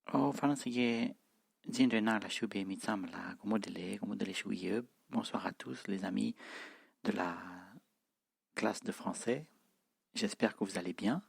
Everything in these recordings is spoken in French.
Faransiye Jinrena la Shube Mitsam la Gomodele Chouye. Bonsoir à tous les amis de la classe de français. J'espère que vous allez bien.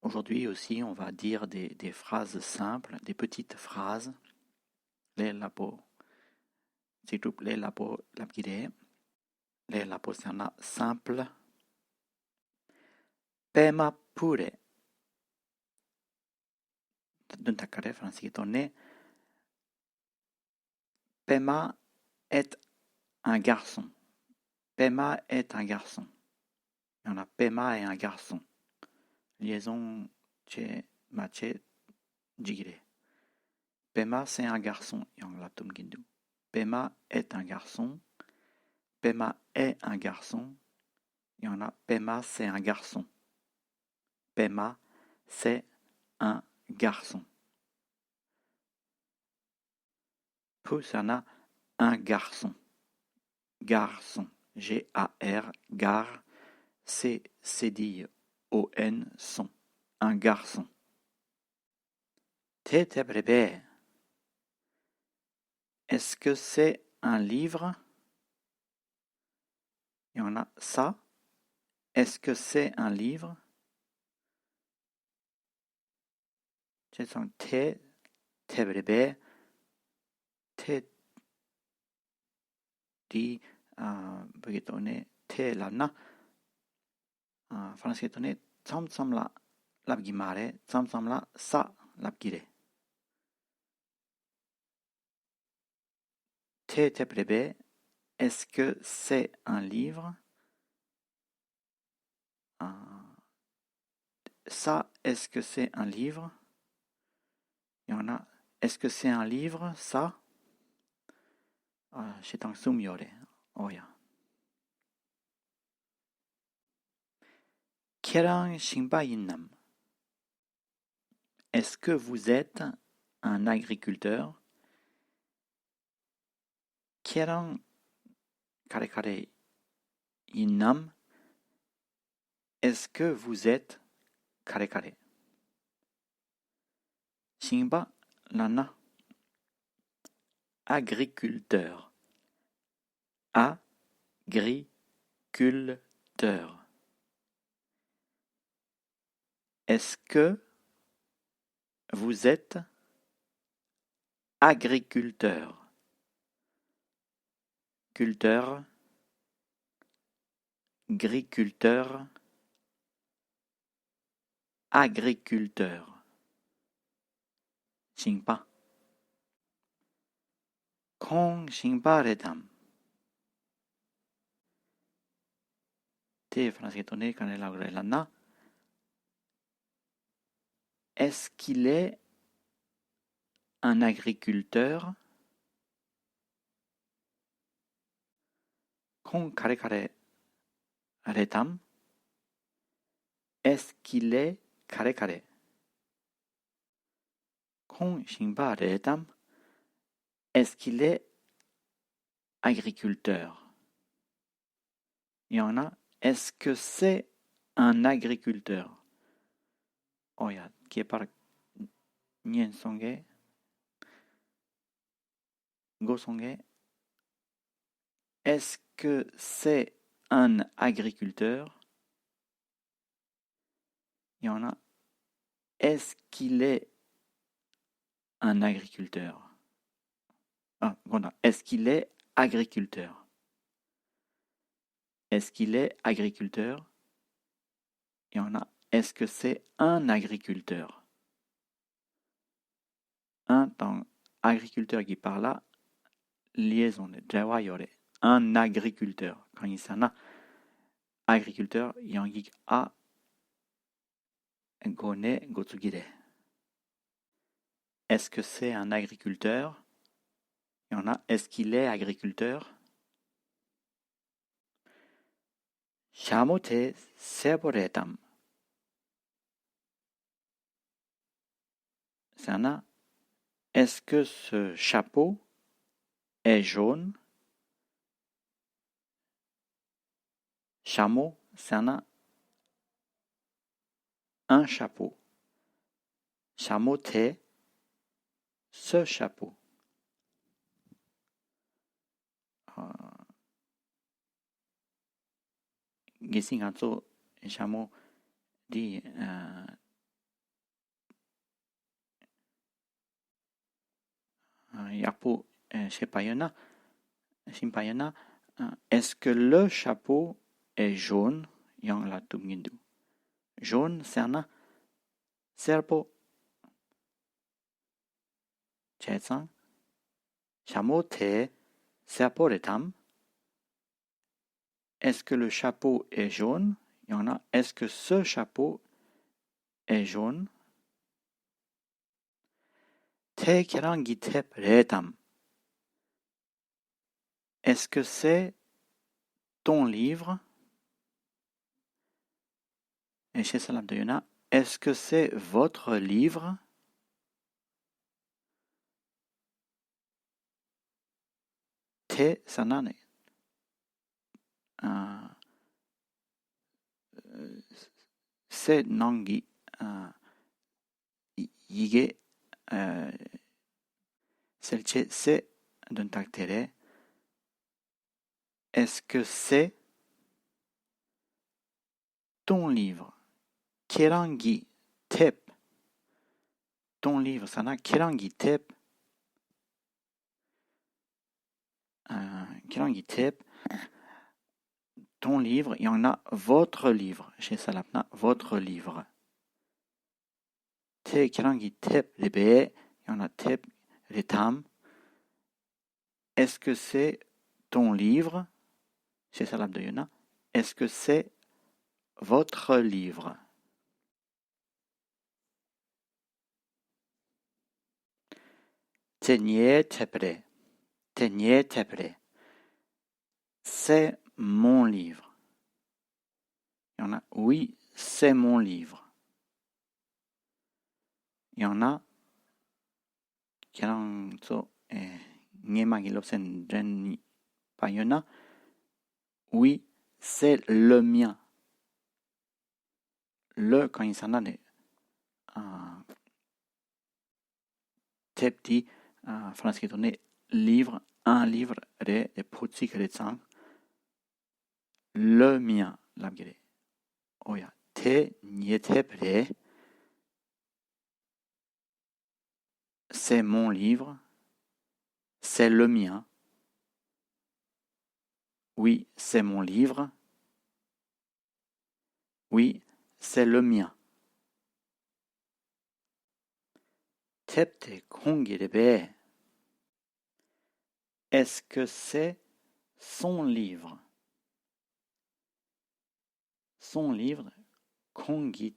Aujourd'hui aussi, on va dire des phrases simples, des petites phrases. Les lapo labgire. Les lapo c'est un simple. Pema pure. Duntakare Francis Tonné. Pema est un garçon. Pema est un garçon. Il y en a Pema est un garçon. Liaison che mache jigire. Pema c'est un garçon. Yang latum gindu. Pema est un garçon. Pema est un garçon. Il y en a Pema c'est un garçon. Pema c'est un garçon. Plus il y en a un garçon. Garçon. G-A-R. Gar. C-D-I-O-N. Son. Un garçon. Tete brebe. Est-ce que c'est un livre? Il y en a ça. Est-ce que c'est un livre? C'est son te brebe. Te di begitu ne te lana. Français ne tsam la labgimare, tsam la sa labgire. Te brebe. Est-ce que c'est un livre? Ça, est-ce que c'est un livre? Il y en a. Est-ce que c'est un livre, ça? C'est un sumiore. Oh ya. Kerang Shimba Yinnam. Est-ce que vous êtes un agriculteur? Kerang Kare Yinnam. Est-ce que vous êtes Kare? Shimba Lana. Agriculteur. Agriculteur. Est-ce que vous êtes agriculteur? Culteur, agriculteur, agriculteur. Shingpa. Kong Shingpa redam. Te fransketone kanela lana. Est-ce qu'il est un agriculteur? Kong kare redam. Est-ce qu'il est kare? Kong Shingpa redam. Est-ce qu'il est agriculteur? Il y en a. Est-ce que c'est un agriculteur? Oh ya, qui est par Nien Songe, Go Songe. Est-ce que c'est un agriculteur? Il y en a. Est-ce qu'il est un agriculteur? Est-ce qu'il est agriculteur? Est-ce qu'il est agriculteur? Il y en a. Est-ce que c'est un agriculteur? Un dans agriculteur qui parle là, liaison de Jawa yore. Un agriculteur. Quand il s'en a, agriculteur, il y en a gone gotsugire. Est-ce que c'est un agriculteur? Il y en a. Est-ce qu'il est agriculteur? Shamote seboretam. C'est un. Est-ce que ce chapeau est jaune? chameau, sana, un chapeau. Chameau te, ce chapeau. Gisi ganzo chameau di yapu shepayana, shimpayana. Est-ce que le chapeau est jaune? Yang la tumgindu. Jaune, sana, serpo. Chetsan. Chameau te, serpo retam. Est-ce que le chapeau est jaune? Il y en a. Est-ce que ce chapeau est jaune? Te kerangi tep retam. Est-ce que c'est ton livre? Et chez Salam de Yona, est-ce que c'est votre livre? Te sanane. C'est nangi. Yige. Selche c'est d'un tactere. Est-ce que c'est ton livre? Kerangi tep. Ton livre, sana kerangi tep. Kerangi tep. Ton livre, il y en a votre livre. Chez Salapna, votre livre. Te kerangi tep lebe. Il y en a tep retam. Est-ce que c'est ton livre? Chez Salap de Yona. Est-ce que c'est votre livre? Tenye tepre. Tenye tepre. C'est mon livre. Il y en a, oui, c'est mon livre. Il y en a, oui, c'est le mien. Le, quand il s'en a des tepti, français donné, livre, un livre, des petits chrétiens. Le mien, l'abgere. Oya, te nietepre. C'est mon livre. C'est le mien. Oui, c'est mon livre. Oui, c'est le mien. Tepte kongirebe. Est-ce que c'est son livre? Son livre, kongitep.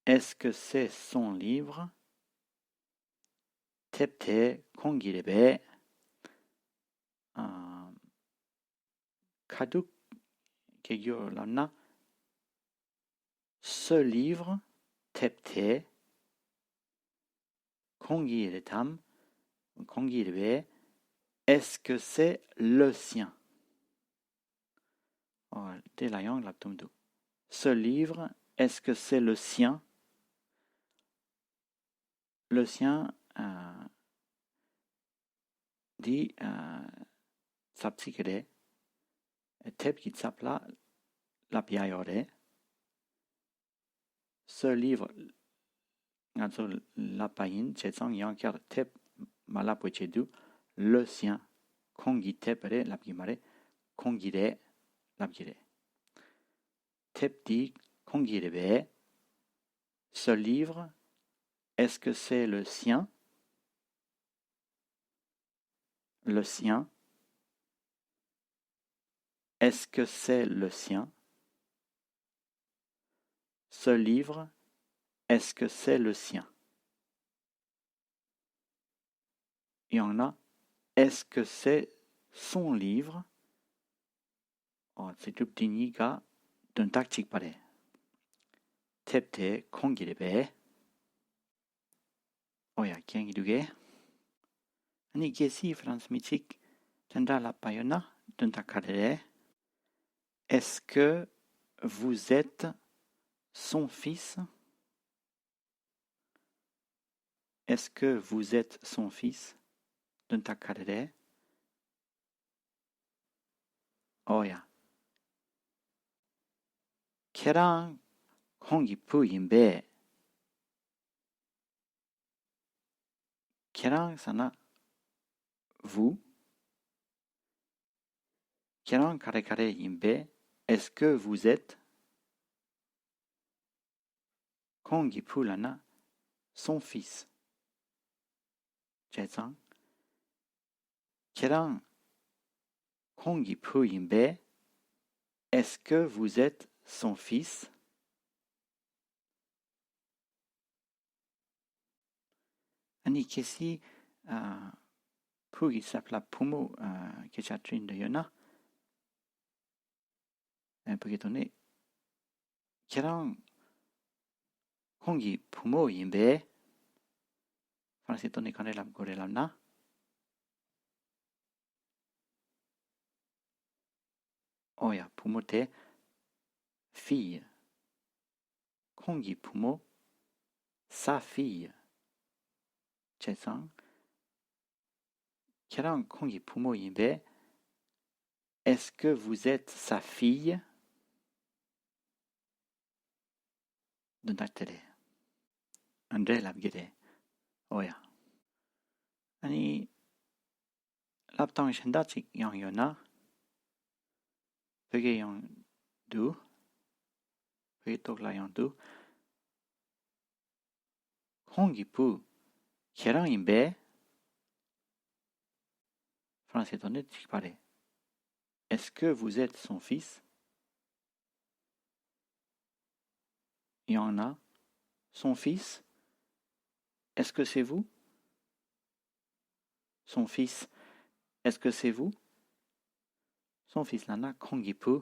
Est-ce que c'est son livre? Tepte kongirebe. Kaduk kegyo lana. Ce livre, tepte kongiretam. Kongirebe. Est-ce que c'est le sien? Ce livre, est-ce que c'est le sien? Le sien dit sapsikere. Tep qui s'appela la piayore. Ce livre, la païne, chetsang yankar tep malapochedu, le sien, kongi tepere, la pimare, kongire, la pire. Tep dit kongirebe. Ce livre, est-ce que c'est le sien? Le sien. Est-ce que c'est le sien? Ce livre, est-ce que c'est le sien? Il y en a. Est-ce que c'est son livre? C'est tout petit niga d'un tactique pareil. Tepte kongirebe. Oya, kiang iduge. Ani gesi Franz Michik tendra la payona duntakadere. Est-ce que vous êtes son fils? Est-ce que vous êtes son fils? Duntakadere. Oya. Kerang hongi puyimbe. Kerang sana vous. Kerang kare kare yimbe. Est-ce que vous êtes hongi pulana son fils? Chezang. Kerang hongi puyimbe. Est-ce que vous êtes son fils? Ani kesi pugi sapla pumu kechatrin de yona. Begitone. Kerang hongi pumu yimbe. Fransitone kanelam gorelam na. Oya, pumu te fille. Hongi pumu sa fille. Chesang. Kerang hongi pumu yimbe. Est-ce que vous êtes sa fille? Duntaktere. Andre labgede. Oya. Ani laptang shendachik yang yona. Pege yang du. Pege tokla yang du. Hongi pu. Kerang imbe. Français tonnet chikpare. Est-ce que vous êtes son fils? Il y en a. Son fils? Est-ce que c'est vous? Son fils? Est-ce que c'est vous? Son fils lana kongi pu.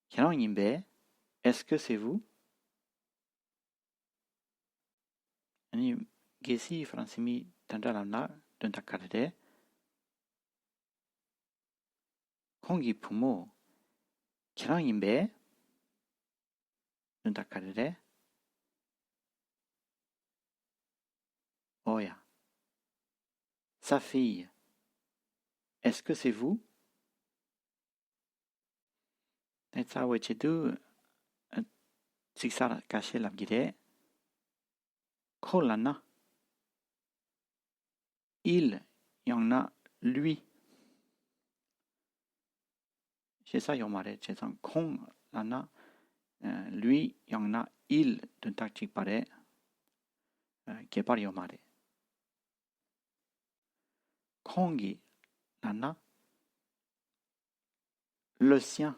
Kerang imbe. Est-ce que c'est vous? Ani gesi fransimi tandalamna duntakadede. Kongi pumo. Kerang imbe. Duntakadede. Oya. Sa fille. Est-ce que c'est vous? Netsa wechedu siksara kashe labgide. Kolana. Il y en a lui. C'est ça yomare chesan kong lana. Lui y en a il duntak chikpare. Kepar yomare. Kongi lana. Le sien.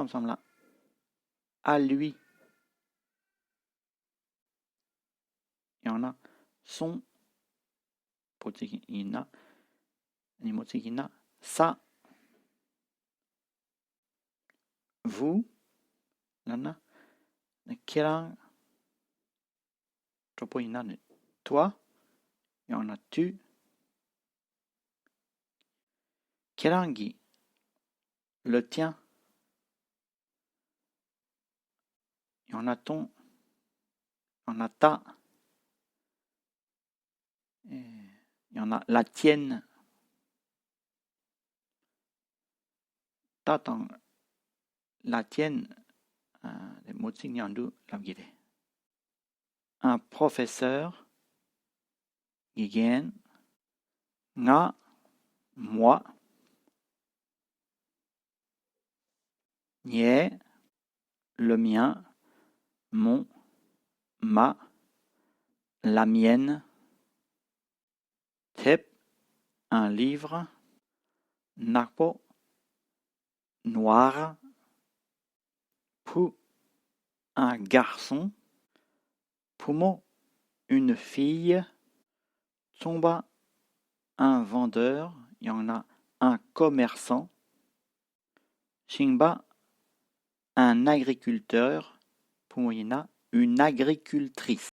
Sam là. À lui. Il y en a son. Potikina. Nimotikina. Ça. Vous. Lana. Kerang. Tropoina. Toi. Il y en a tu. Kerangi. Le tien. Il y en a ton. Il y en a ta. Il y en a la tienne. Ta tang. La tienne. Les mots de l'abgide. Un professeur. Gigen. Nga. Moi. Nie. Le mien. Mon. Ma. La mienne. Tep. Un livre. Nakpo. Noir. Pou. Un garçon. Pumo. Une fille. Tomba. Un vendeur. Il y en a un commerçant. Shingba. Un agriculteur. Pumoyina. Une agricultrice.